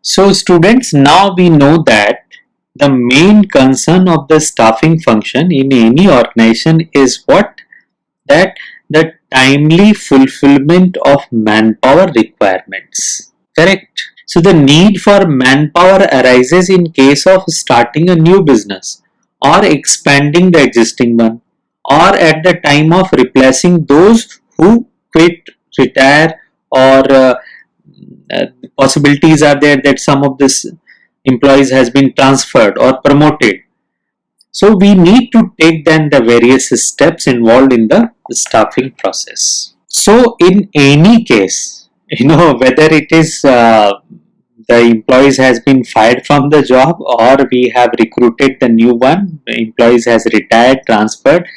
So students, now we know that the main concern of the staffing function in any organization is what? That the timely fulfillment of manpower requirements. Correct? So the need for manpower arises in case of starting a new business or expanding the existing one, or at the time of replacing those who quit, retire, or possibilities are there that some of this employees has been transferred or promoted. So we need to take then the various steps involved in the staffing process. So in any case, whether it is the employees has been fired from the job or we have recruited the new one, the employees has retired, transferred,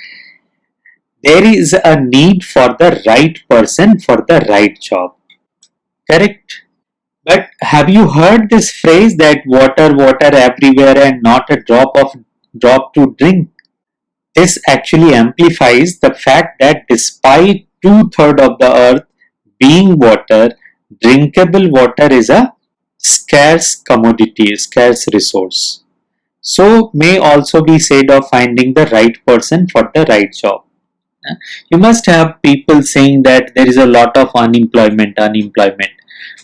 there is a need for the right person for the right job. Correct? But have you heard this phrase that water, water everywhere and not a drop to drink? This actually amplifies the fact that despite two-thirds of the earth being water, drinkable water is a scarce commodity, scarce resource. So may also be said of finding the right person for the right job. You must have people saying that there is a lot of unemployment.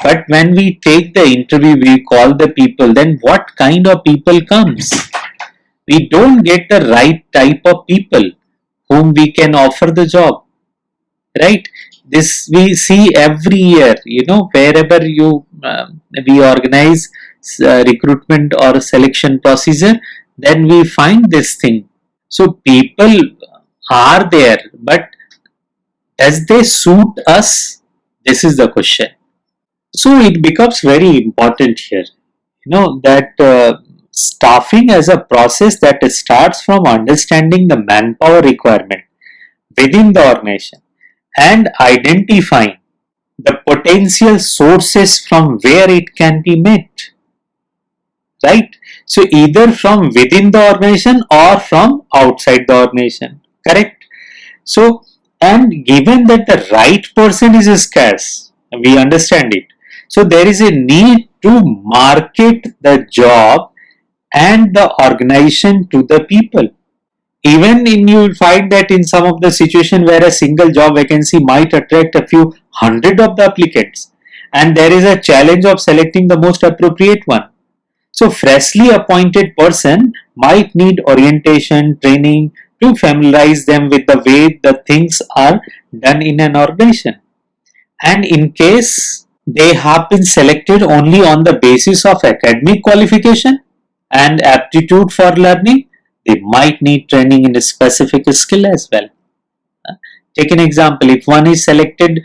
But when we take the interview, we call the people, then what kind of people comes? We don't get the right type of people whom we can offer the job, right? This we see every year, wherever we organize recruitment or selection procedure, then we find this thing. So people are there, but does they suit us? This is the question. So it becomes very important here, that staffing as a process that starts from understanding the manpower requirement within the organization and identifying the potential sources from where it can be met, right? So either from within the organization or from outside the organization, correct? So, and given that the right person is scarce, we understand it. So there is a need to market the job and the organization to the people. Even in you will find that in some of the situation where a single job vacancy might attract a few hundred of the applicants, and there is a challenge of selecting the most appropriate one. So freshly appointed person might need orientation, training to familiarize them with the way the things are done in an organization. And in case they have been selected only on the basis of academic qualification and aptitude for learning, they might need training in a specific skill as well. Take an example, if one is selected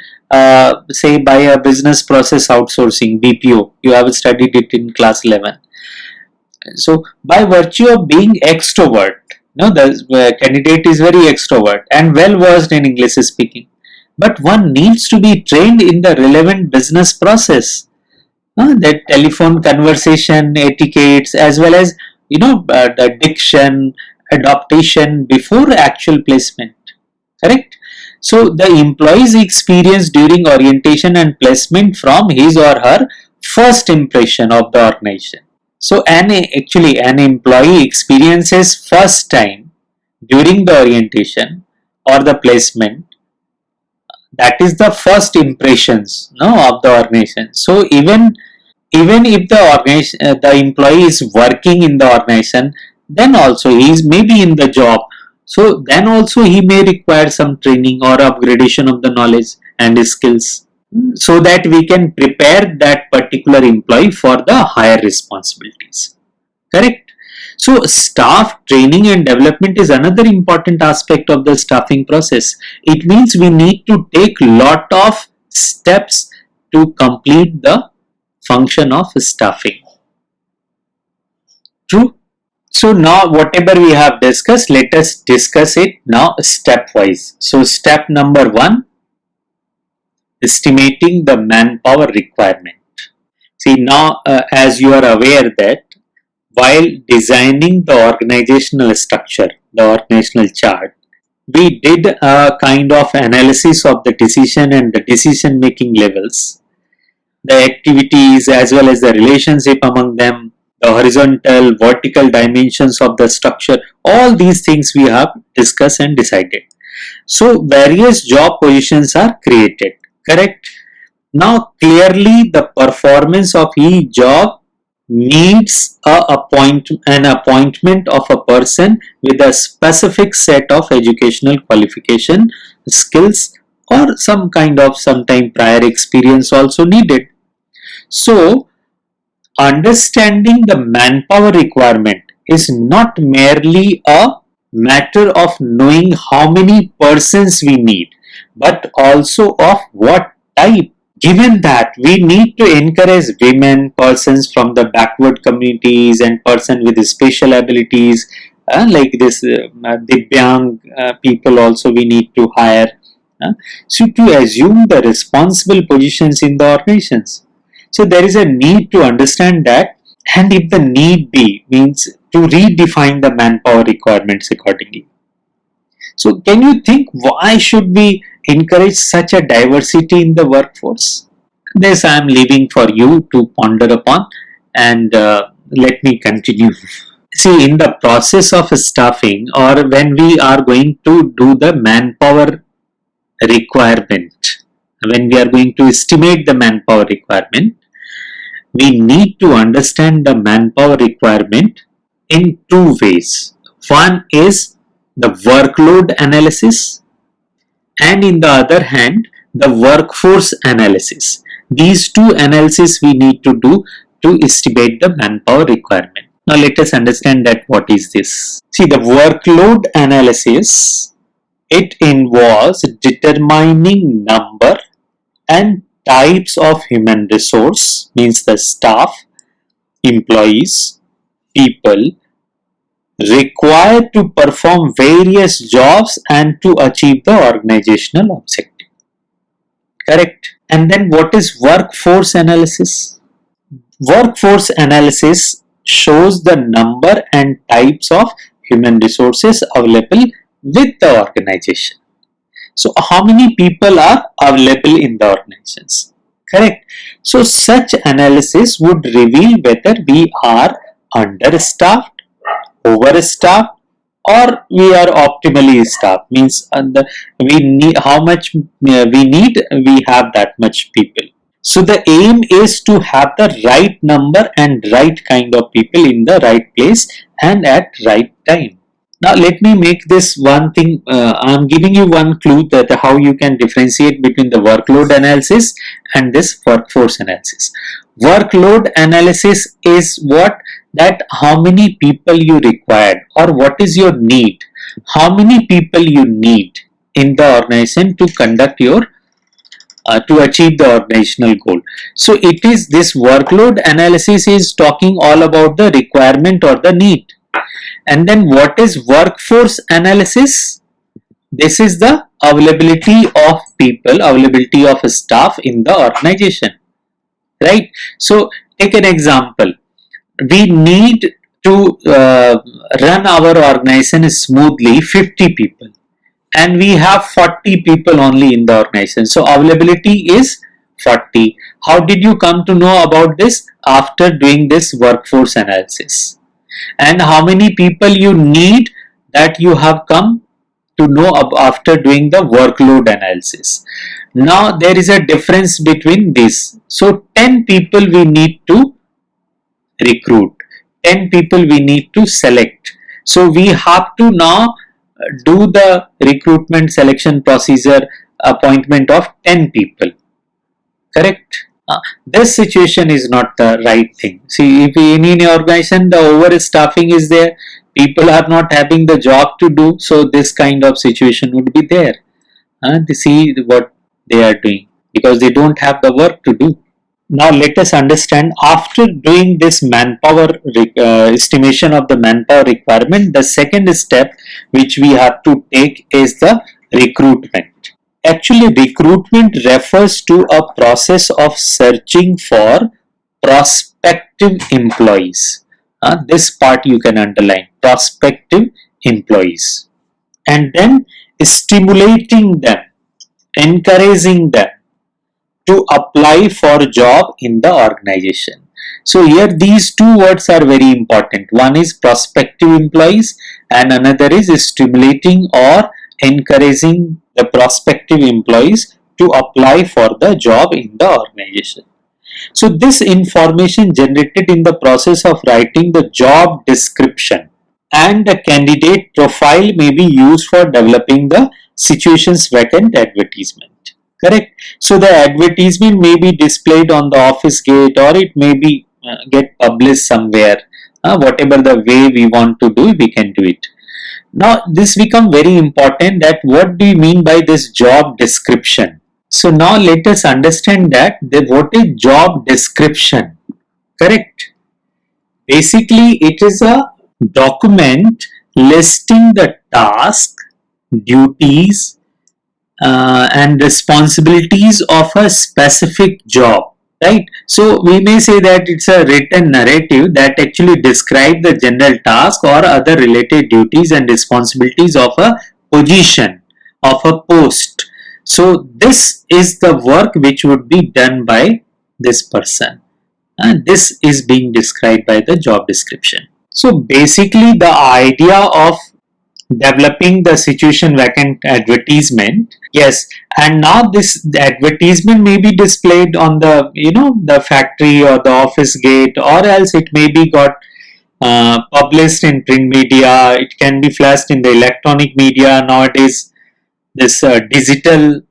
say by a business process outsourcing, BPO, you have studied it in class 11. So by virtue of being extrovert, the candidate is very extrovert and well versed in English speaking, but one needs to be trained in the relevant business process, that telephone conversation etiquettes, as well as the diction, adaptation before actual placement, correct? So the employee's experience during orientation and placement from his or her first impression of the organization. So an employee experiences first time during the orientation or the placement, that is the first impressions of the organization. So even if the employee is working in the organization, then also he is maybe in the job, so then also he may require some training or upgradation of the knowledge and skills, so that we can prepare that particular employee for the higher responsibilities, correct? So staff training and development is another important aspect of the staffing process. It means we need to take lot of steps to complete the function of staffing. True. So now whatever we have discussed, let us discuss it now stepwise. So step number 1, estimating the manpower requirement. See now, as you are aware that while designing the organizational structure, the organizational chart, we did a kind of analysis of the decision and the decision making levels. the activities as well as the relationship among them, the horizontal, vertical dimensions of the structure, all these things we have discussed and decided. So various job positions are created, correct? Now clearly the performance of each job needs an appointment of a person with a specific set of educational qualification, skills, or some kind of sometime prior experience also needed. So understanding the manpower requirement is not merely a matter of knowing how many persons we need, but also of what type. Given that we need to encourage women, persons from the backward communities, and persons with special abilities, like this Divyang people also we need to hire. So to assume the responsible positions in the organizations. So there is a need to understand that, and if the need be means to redefine the manpower requirements accordingly. So can you think why should we encourage such a diversity in the workforce? This I am leaving for you to ponder upon, and let me continue. See, in the process of staffing, or when we are going to do the manpower requirement, when we are going to estimate the manpower requirement, we need to understand the manpower requirement in two ways. One is the workload analysis, and in the other hand, the workforce analysis. These two analyses we need to do to estimate the manpower requirement. Now let us understand that what is this. See, the workload analysis, it involves determining number and types of human resource, means the staff, employees, people required to perform various jobs and to achieve the organizational objective. Correct? And then what is workforce analysis? Workforce analysis shows the number and types of human resources available with the organization. So how many people are available in the organizations? Correct. So such analysis would reveal whether we are understaffed, overstaffed, or we are optimally staffed. Means we need how much we need. We have that much people. So the aim is to have the right number and right kind of people in the right place and at right time. Now let me make this one thing, I am giving you one clue that how you can differentiate between the workload analysis and this workforce analysis. Workload analysis is what? That how many people you required, or what is your need, how many people you need in the organization to conduct your to achieve the organizational goal. So it is this workload analysis is talking all about the requirement or the need. And then what is workforce analysis? This is the availability of people, availability of staff in the organization, right? So take an example. We need to run our organization smoothly 50 people, and we have 40 people only in the organization. So availability is 40. How did you come to know about this? After doing this workforce analysis. And how many people you need, that you have come to know after doing the workload analysis. Now there is a difference between this. So 10 people we need to recruit, 10 people we need to select. So we have to now do the recruitment selection procedure, appointment of 10 people. Correct? This situation is not the right thing. See, if in any organization the overstaffing is there, people are not having the job to do, so this kind of situation would be there. They see what they are doing because they don't have the work to do. Now let us understand, after doing this manpower estimation of the manpower requirement, the second step which we have to take is the recruitment. Actually, recruitment refers to a process of searching for prospective employees. This part you can underline, prospective employees, and then stimulating them, encouraging them to apply for job in the organization. So here these two words are very important. One is prospective employees and another is stimulating or encouraging the prospective employees to apply for the job in the organization. So this information generated in the process of writing the job description and the candidate profile may be used for developing the situations vacant advertisement. Correct? So the advertisement may be displayed on the office gate or it may be get published somewhere. Whatever the way we want to do, we can do it. Now this become very important, that what do you mean by this job description? So now let us understand that what is job description. Correct? Basically it is a document listing the task, duties and responsibilities of a specific job. Right? So we may say that it's a written narrative that actually describes the general task or other related duties and responsibilities of a position, of a post. So this is the work which would be done by this person, and this is being described by the job description. So basically the idea of developing the situation vacant advertisement, yes, and now this advertisement may be displayed on the the factory or the office gate, or else it may be got published in print media, it can be flashed in the electronic media. Nowadays this digital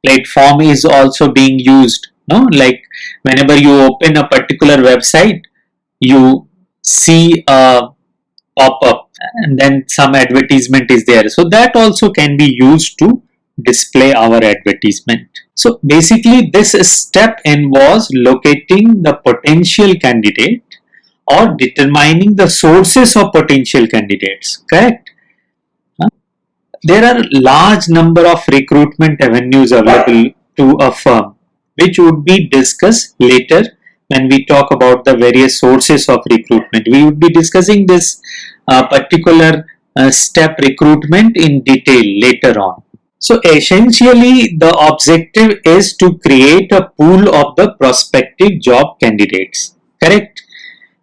platform is also being used, no, like whenever you open a particular website you see a pop-up and then some advertisement is there, so that also can be used to display our advertisement. So basically this step involves locating the potential candidate or determining the sources of potential candidates. Correct? There are large number of recruitment avenues available to a firm, which would be discussed later when we talk about the various sources of recruitment. We would be discussing this particular step recruitment in detail later on. So essentially the objective is to create a pool of the prospective job candidates. Correct?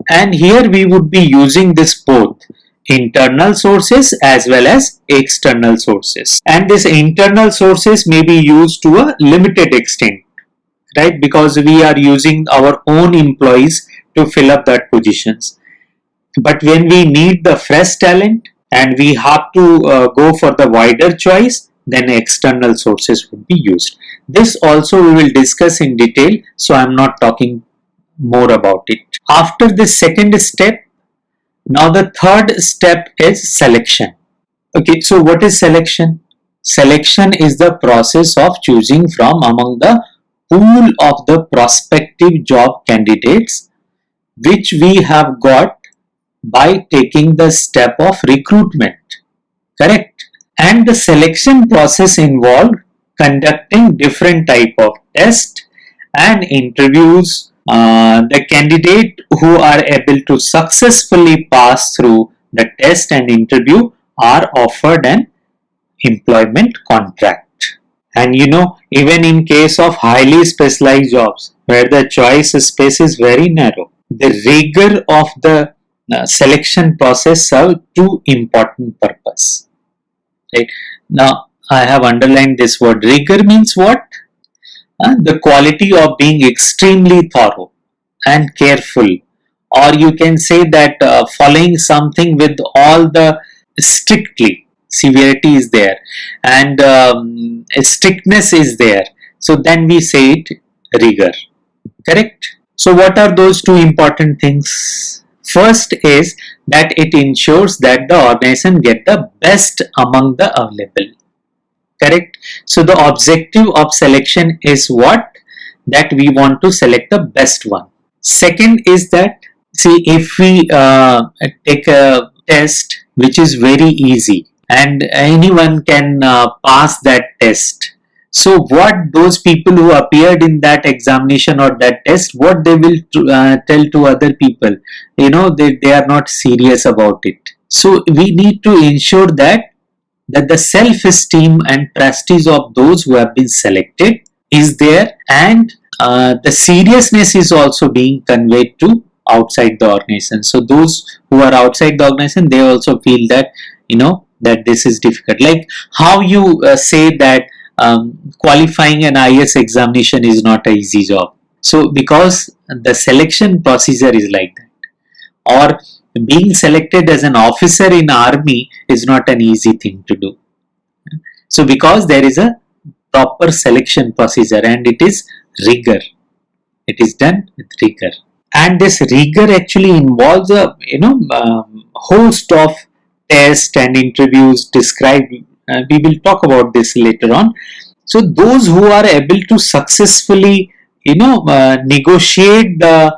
And here we would be using this both internal sources as well as external sources, and this internal sources may be used to a limited extent, right, because we are using our own employees to fill up that positions. But when we need the fresh talent and we have to go for the wider choice, then external sources would be used. This also we will discuss in detail, so I am not talking more about it. After this second step, now the third step is selection. Okay, so what is selection? Selection is the process of choosing from among the pool of the prospective job candidates which we have got by taking the step of recruitment. Correct? And the selection process involved conducting different type of tests and interviews. The candidate who are able to successfully pass through the test and interview are offered an employment contract. And even in case of highly specialized jobs where the choice space is very narrow, the rigor of the selection process serves two important purposes. Right? Now I have underlined this word. Rigor means what? The quality of being extremely thorough and careful, or you can say that following something with all the strictly, severity is there and strictness is there, so then we say it rigor. Correct? So what are those two important things? First is that it ensures that the organization get the best among the available. Correct? So the objective of selection is what? That we want to select the best one. Second is that, see, if we take a test which is very easy and anyone can pass that test, so what those people who appeared in that examination or that test, what they will tell to other people, they are not serious about it. So we need to ensure that the self-esteem and prestige of those who have been selected is there, and the seriousness is also being conveyed to outside the organization. So those who are outside the organization, they also feel that, that this is difficult. Like how you say that qualifying an IS examination is not an easy job. So because the selection procedure is like that, or being selected as an officer in army is not an easy thing to do. So because there is a proper selection procedure and it is rigor, it is done with rigor, and this rigor actually involves a host of tests and interviews described. We will talk about this later on. So those who are able to successfully negotiate the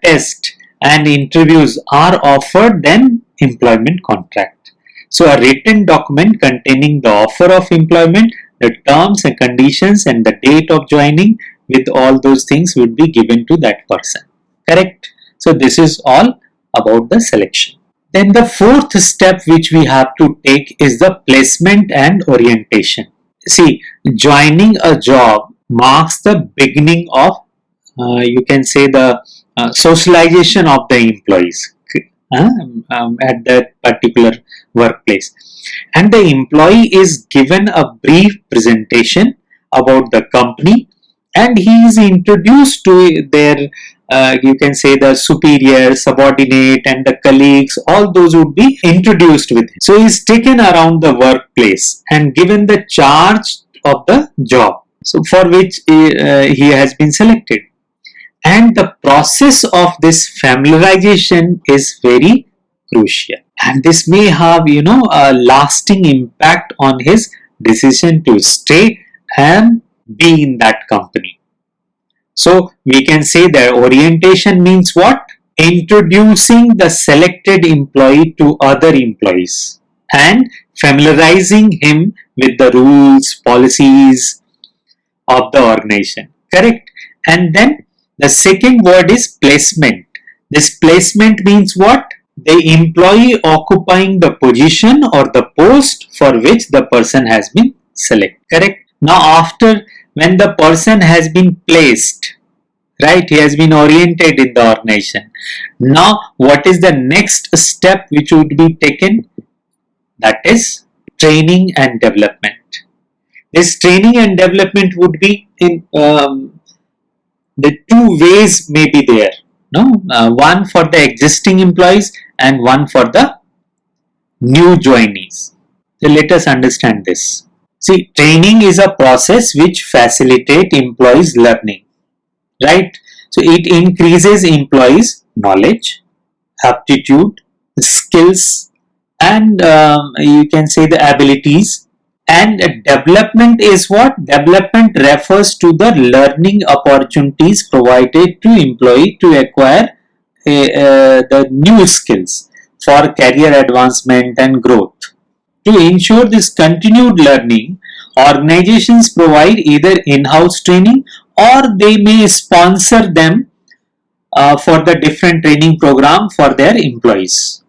test and interviews are offered then employment contract. So a written document containing the offer of employment, the terms and conditions and the date of joining with all those things would be given to that person. Correct? So this is all about the selection. Then the fourth step which we have to take is the placement and orientation. See, joining a job marks the beginning of, you can say, the socialization of the employees at that particular workplace. And the employee is given a brief presentation about the company, and he is introduced to their, you can say, the superior, subordinate, and the colleagues. All those would be introduced with him. So he is taken around the workplace and given the charge of the job, so for which he has been selected. And the process of this familiarization is very crucial, and this may have a lasting impact on his decision to stay and be in that company. So we can say that orientation means what? Introducing the selected employee to other employees and familiarizing him with the rules, policies of the organization. Correct? And then the second word is placement. This placement means what? The employee occupying the position or the post for which the person has been selected. Correct? Now after, when the person has been placed, right, he has been oriented in the organization. Now what is the next step which would be taken? That is training and development. This training and development would be in the two ways may be there. One for the existing employees and one for the new joinees. So let us understand this. See, training is a process which facilitates employees learning, right? So it increases employees knowledge, aptitude, skills, and you can say the abilities. And development is what? Development refers to the learning opportunities provided to employee to acquire the new skills for career advancement and growth. To ensure this continued learning, organizations provide either in-house training or they may sponsor them for the different training program for their employees.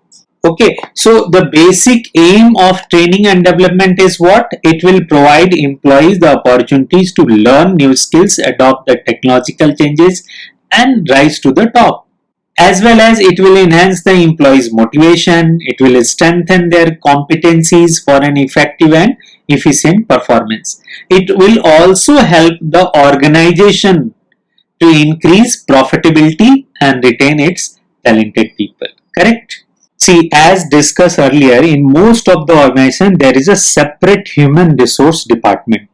Okay, so the basic aim of training and development is what? It will provide employees the opportunities to learn new skills, adopt the technological changes, and rise to the top. As well as it will enhance the employees' motivation, it will strengthen their competencies for an effective and efficient performance. It will also help the organization to increase profitability and retain its talented people. Correct? See, as discussed earlier, in most of the organization there is a separate human resource department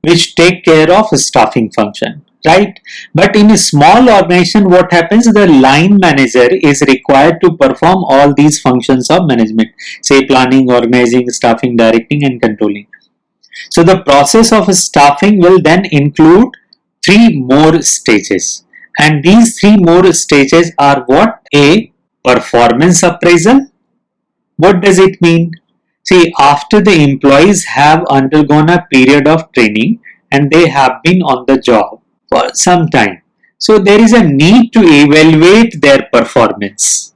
which take care of staffing function, right? But in a small organization, what happens? The line manager is required to perform all these functions of management, say planning, organizing, staffing, directing, and controlling. So the process of staffing will then include 3 more stages, and these 3 more stages are what? A, performance appraisal. What does it mean? See, after the employees have undergone a period of training and they have been on the job for some time, so there is a need to evaluate their performance.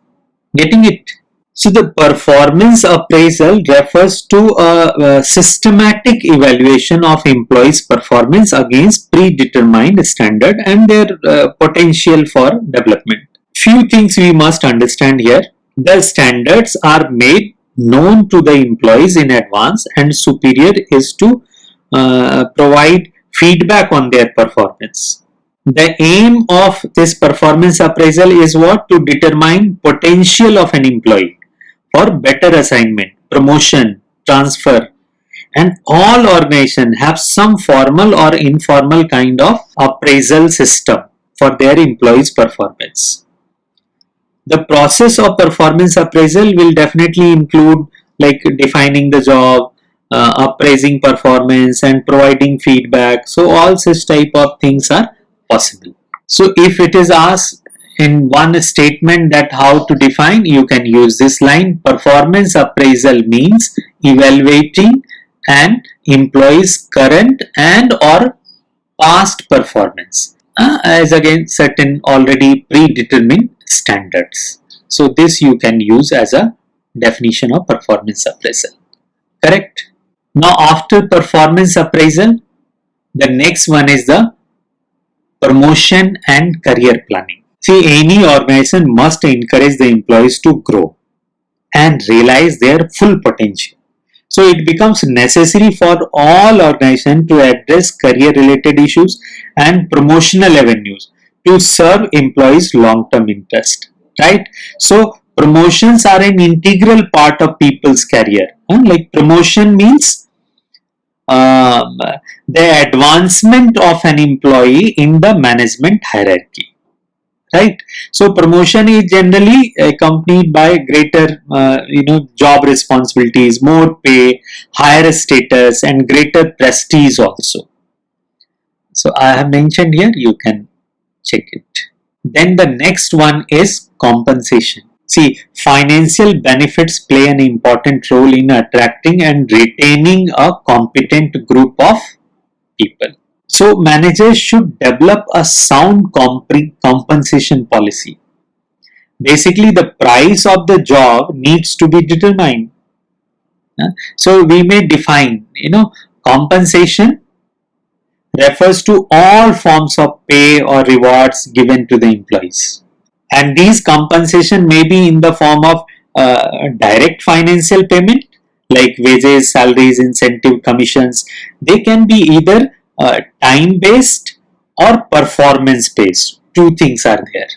Getting it? So the performance appraisal refers to a systematic evaluation of employees' performance against predetermined standard and their potential for development. Few things we must understand here. The standards are made known to the employees in advance, and superior is to provide feedback on their performance. The aim of this performance appraisal is what? To determine potential of an employee for better assignment, promotion, transfer, and all organizations have some formal or informal kind of appraisal system for their employees' performance. The process of performance appraisal will definitely include like defining the job, appraising performance, and providing feedback. So all such type of things are possible. So if it is asked in one statement that how to define, you can use this line: performance appraisal means evaluating an employee's current and or past performance as against certain already predetermined standards. So this you can use as a definition of performance appraisal. Correct? Now after performance appraisal, the next one is the promotion and career planning. See, any organization must encourage the employees to grow and realize their full potential. So it becomes necessary for all organizations to address career related issues and promotional avenues to serve employees' long-term interest. Right? So promotions are an integral part of people's career. Like promotion means the advancement of an employee in the management hierarchy. Right? So promotion is generally accompanied by greater job responsibilities, more pay, higher status, and greater prestige also. So I have mentioned here, you can check it. Then the next one is compensation. See, financial benefits play an important role in attracting and retaining a competent group of people. So managers should develop a sound compensation policy. Basically, the price of the job needs to be determined. So we may define, compensation refers to all forms of pay or rewards given to the employees. And these compensation may be in the form of direct financial payment like wages, salaries, incentive, commissions. They can be either time based or performance based. Two things are there,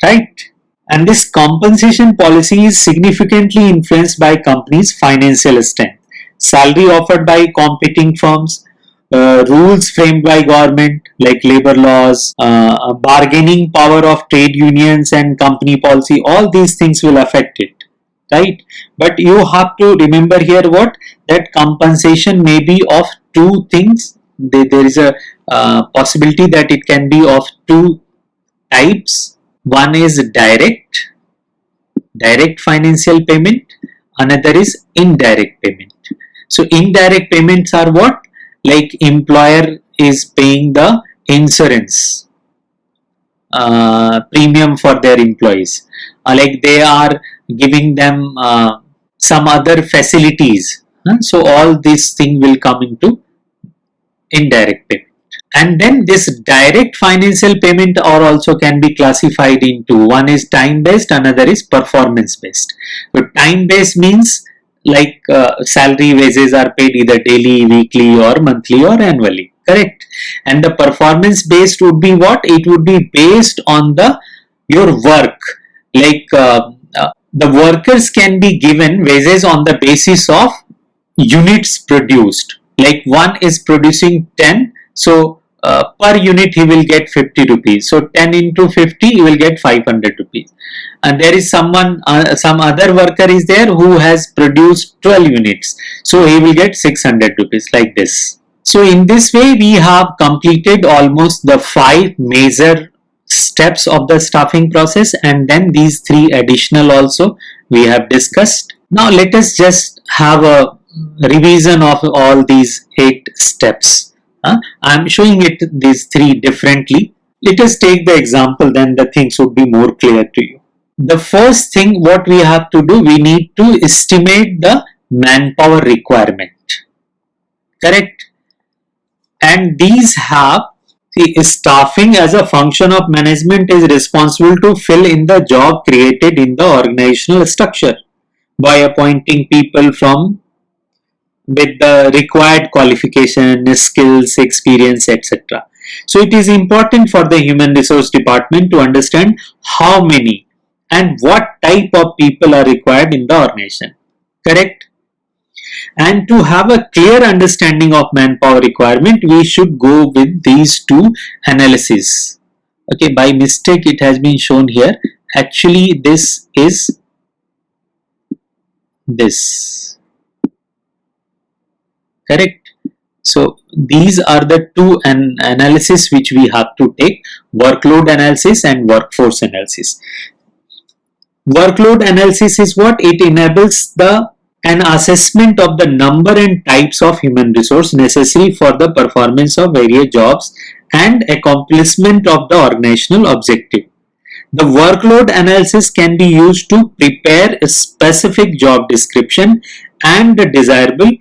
right? And this compensation policy is significantly influenced by companies' financial strength, salary offered by competing firms, rules framed by government like labor laws, bargaining power of trade unions and company policy. All these things will affect it, right? But you have to remember here what? That compensation may be of two things. There is a possibility that it can be of two types. One is direct financial payment, another is indirect payment. So indirect payments are what? Like employer is paying the insurance premium for their employees, like they are giving them some other facilities. So all these things will come into indirect payment. And then this direct financial payment or also can be classified into, one is time based, another is performance based. So time based means like salary, wages are paid either daily, weekly or monthly or annually, correct? And the performance based would be what? It would be based on your work, like the workers can be given wages on the basis of units produced. Like one is producing 10, so per unit he will get 50 rupees. So 10 into 50 he will get 500 rupees. And there is some other worker is there who has produced 12 units. So he will get 600 rupees, like this. So in this way we have completed almost the 5 major steps of the staffing process, and then these 3 additional also we have discussed. Now let us just have a revision of all these 8 steps. I am showing it these 3 differently. Let us take the example, then the things would be more clear to you. the first thing what we have to do, we need to estimate the manpower requirement. Correct? And these have, see, staffing as a function of management is responsible to fill in the job created in the organizational structure by appointing people from with the required qualification, skills, experience, etc. So it is important for the human resource department to understand how many and what type of people are required in the organization. Correct? And to have a clear understanding of manpower requirement, we should go with these two analyses. Okay, by mistake it has been shown here. Actually, this is this. Correct? So these are the two analysis which we have to take: workload analysis and workforce analysis. Workload analysis is what? It enables an assessment of the number and types of human resource necessary for the performance of various jobs and accomplishment of the organizational objective. The workload analysis can be used to prepare a specific job description and the desirable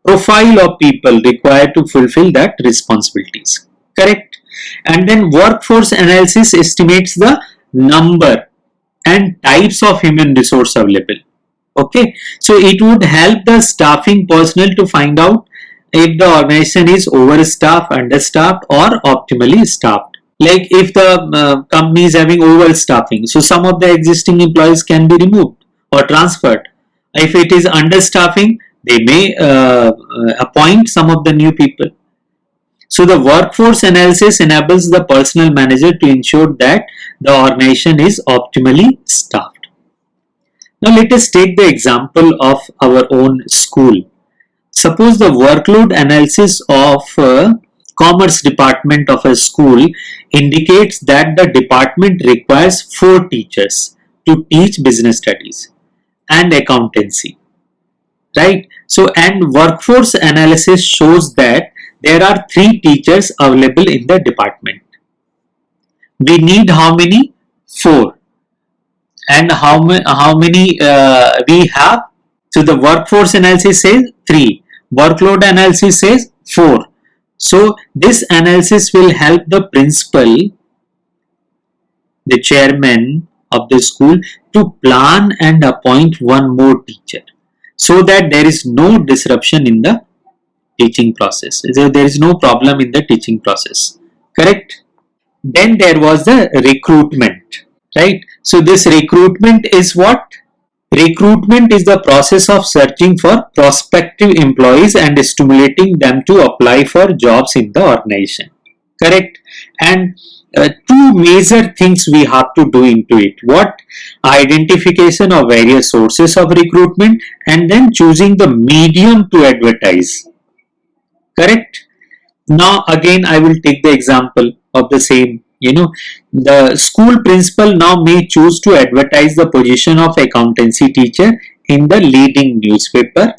profile of people required to fulfill that responsibilities. Correct? And then workforce analysis estimates the number and types of human resource available. Okay, so it would help the staffing personnel to find out if the organization is overstaffed, understaffed, or optimally staffed. Like if the company is having overstaffing, so some of the existing employees can be removed or transferred. If it is understaffing, they may appoint some of the new people. So the workforce analysis enables the personnel manager to ensure that the organization is optimally staffed. Now let us take the example of our own school. Suppose the workload analysis of commerce department of a school indicates that the department requires 4 teachers to teach business studies and accountancy. Right? So, and workforce analysis shows that there are 3 teachers available in the department. We need how many? 4. And how many we have? So the workforce analysis says 3. Workload analysis says 4. So this analysis will help the principal, the chairman of the school, to plan and appoint one more teacher, so that there is no disruption in the teaching process. There is no problem in the teaching process. Correct? Then there was the recruitment. Right? So this recruitment is what? Recruitment is the process of searching for prospective employees and stimulating them to apply for jobs in the organization. Correct? And 2 major things we have to do into it. What? Identification of various sources of recruitment and then choosing the medium to advertise. Correct? Now again I will take the example of the same. The school principal now may choose to advertise the position of accountancy teacher in the leading newspaper,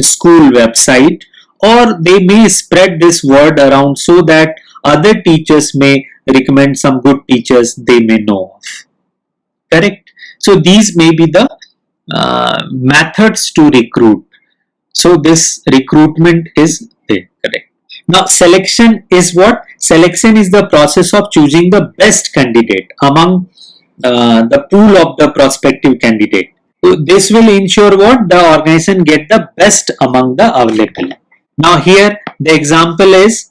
school website, or they may spread this word around so that other teachers may recommend some good teachers they may know of. Correct? So these may be the methods to recruit. So this recruitment is there. Correct? Now selection is what? Selection is the process of choosing the best candidate among the pool of the prospective candidate. So this will ensure what? The organization get the best among the available. Now here the example is,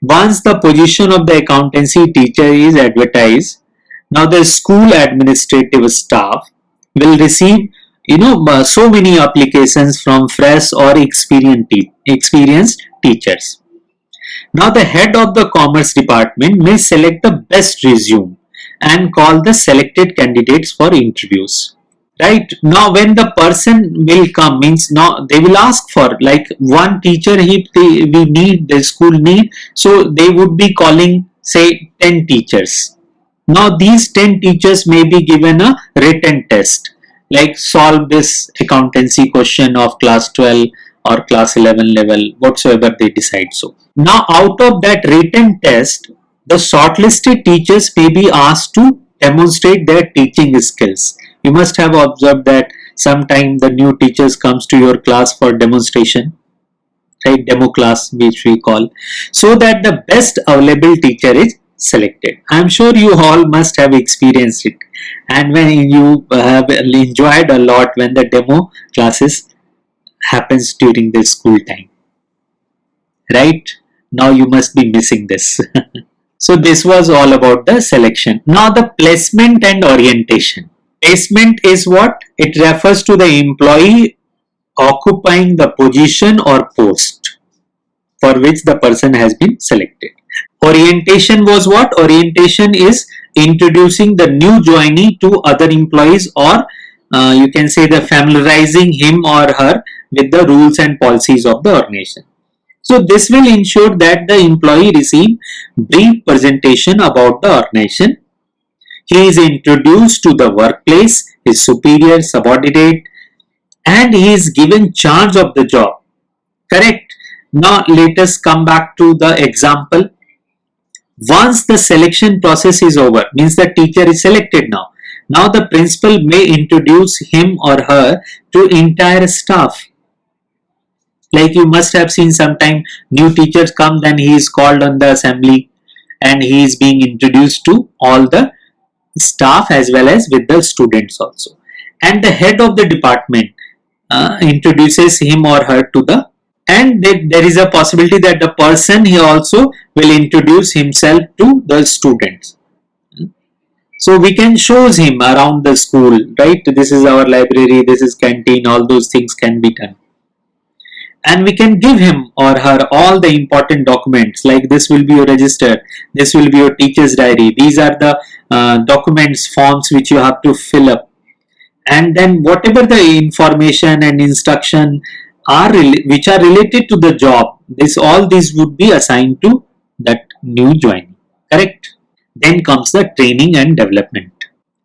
once the position of the accountancy teacher is advertised, now the school administrative staff will receive so many applications from fresh or experienced teachers. Now the head of the commerce department may select the best resume and call the selected candidates for interviews. Right? Now when the person will come, means now they will ask for like one teacher the school need, so they would be calling say 10 teachers. Now these 10 teachers may be given a written test, like solve this accountancy question of class 12 or class 11 level, whatsoever they decide so. Now out of that written test, the shortlisted teachers may be asked to demonstrate their teaching skills. You must have observed that sometime the new teachers comes to your class for demonstration, right? Demo class, which we call, so that the best available teacher is selected. I'm sure you all must have experienced it, and when you have enjoyed a lot when the demo classes happens during the school time, right? Now you must be missing this. So this was all about the selection. Now the placement and orientation. Placement is what? It refers to the employee occupying the position or post for which the person has been selected. Orientation was what? Orientation is introducing the new joinee to other employees, or you can say the familiarizing him or her with the rules and policies of the organization. So this will ensure that the employee receive brief presentation about the organization. He is introduced to the workplace, his superior, subordinate, and he is given charge of the job. Correct? Now let us come back to the example. Once the selection process is over, means the teacher is selected now. Now the principal may introduce him or her to entire staff. Like you must have seen sometime new teachers come, then he is called on the assembly and he is being introduced to all the staff as well as with the students also. And the head of the department introduces him or her to the, and there is a possibility that the person he also will introduce himself to the students. So we can show him around the school, right? This is our library, this is canteen, all those things can be done. And we can give him or her all the important documents, like this will be your register, this will be your teacher's diary, these are the documents, forms which you have to fill up. And then whatever the information and instruction are which are related to the job, all these would be assigned to that new joinee. Correct? Then comes the training and development.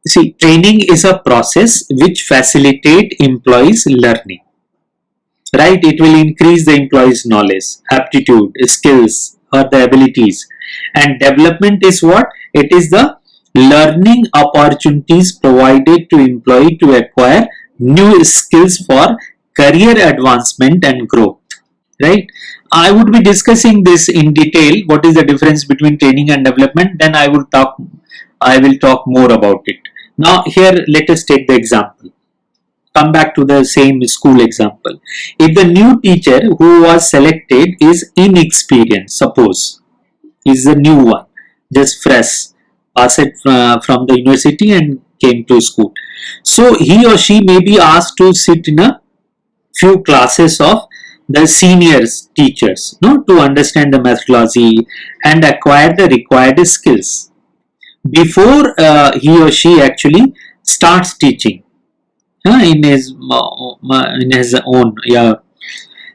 See, training is a process which facilitate employees learning. Right? It will increase the employee's knowledge, aptitude, skills, or the abilities. And development is what? It is the learning opportunities provided to employee to acquire new skills for career advancement and growth. Right? I would be discussing this in detail. What is the difference between training and development? Then I will talk more about it. Now here let us take the example. Come back to the same school example. If the new teacher who was selected is inexperienced, suppose is the new one, just fresh, passed from the university and came to school. So he or she may be asked to sit in a few classes of the seniors teachers, to understand the methodology and acquire the required skills before he or she actually starts teaching in his own. Yeah.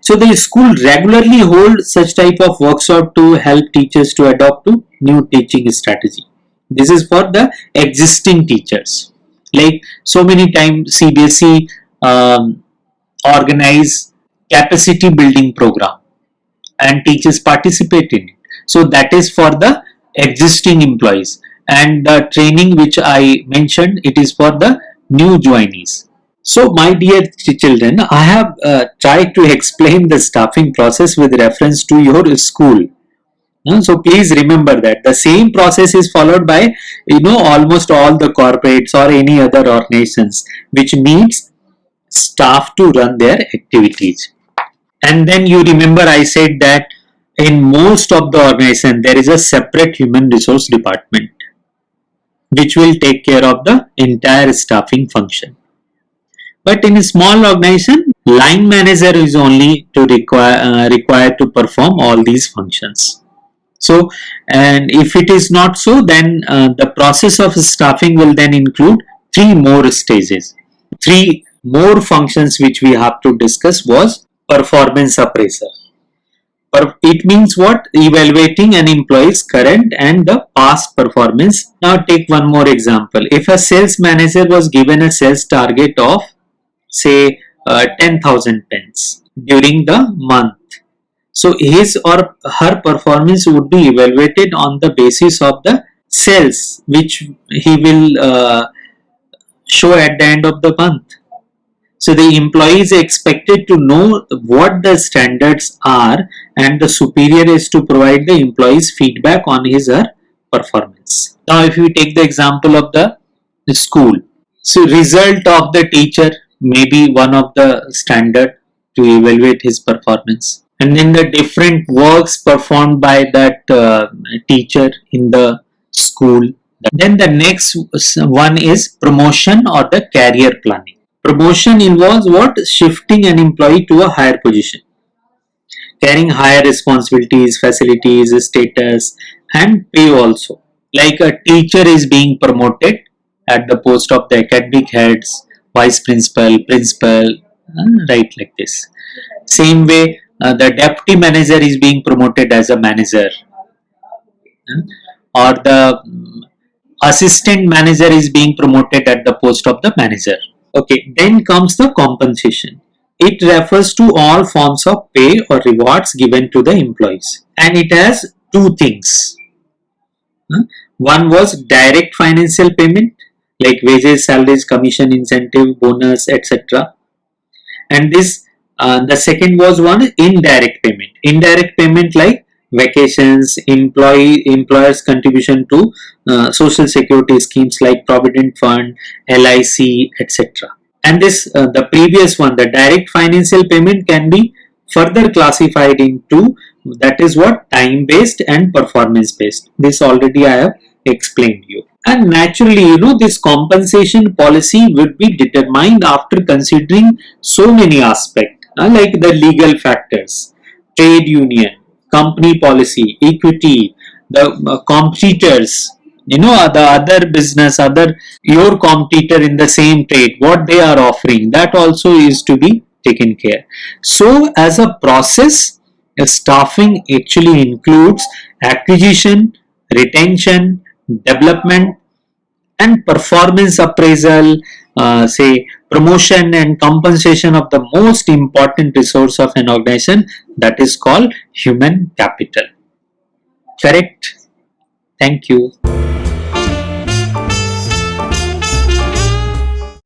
So the school regularly hold such type of workshop to help teachers to adopt to new teaching strategy. This is for the existing teachers. Like so many times CBSE organize capacity building program and teachers participate in it. So that is for the existing employees, and the training which I mentioned, it is for the new joinees. So my dear children, I have tried to explain the staffing process with reference to your school. So please remember that the same process is followed by almost all the corporates or any other organizations which needs staff to run their activities. And then you remember I said that in most of the organization there is a separate human resource department which will take care of the entire staffing function. But in a small organization, line manager is only to required to perform all these functions. So, and if it is not so, then the process of staffing will then include 3 more stages. 3 more functions which we have to discuss was performance appraiser. It means what? Evaluating an employee's current and the past performance. Now take one more example. If a sales manager was given a sales target of say 10,000 pens during the month, so his or her performance would be evaluated on the basis of the sales which he will show at the end of the month. So the employee is expected to know what the standards are, and the superior is to provide the employee's feedback on his or her performance. Now if we take the example of the school, so result of the teacher may be one of the standard to evaluate his performance, and then the different works performed by that teacher in the school. Then the next one is promotion or the career planning. Promotion involves what? Shifting an employee to a higher position, carrying higher responsibilities, facilities, status, and pay also. Like a teacher is being promoted at the post of the academic heads, vice principal, principal, right, like this. Same way, the deputy manager is being promoted as a manager, or the assistant manager is being promoted at the post of the manager. Okay, then comes the compensation. It refers to all forms of pay or rewards given to the employees, and it has two things. One was direct financial payment like wages, salaries, commission, incentive, bonus, etc. And this the second was one indirect payment. Indirect payment like vacations, employers contribution to social security schemes like provident fund, LIC, etc. And this the previous one, the direct financial payment, can be further classified into, that is what, time based and performance based. This already I have explained you. And naturally, this compensation policy would be determined after considering so many aspects, like the legal factors, trade union, company policy, equity, the competitors, the other business, other your competitor in the same trade, what they are offering, that also is to be taken care. So as a process, staffing actually includes acquisition, retention, development, and performance appraisal, say promotion and compensation of the most important resource of an organization, that is called human capital. Correct? Thank you.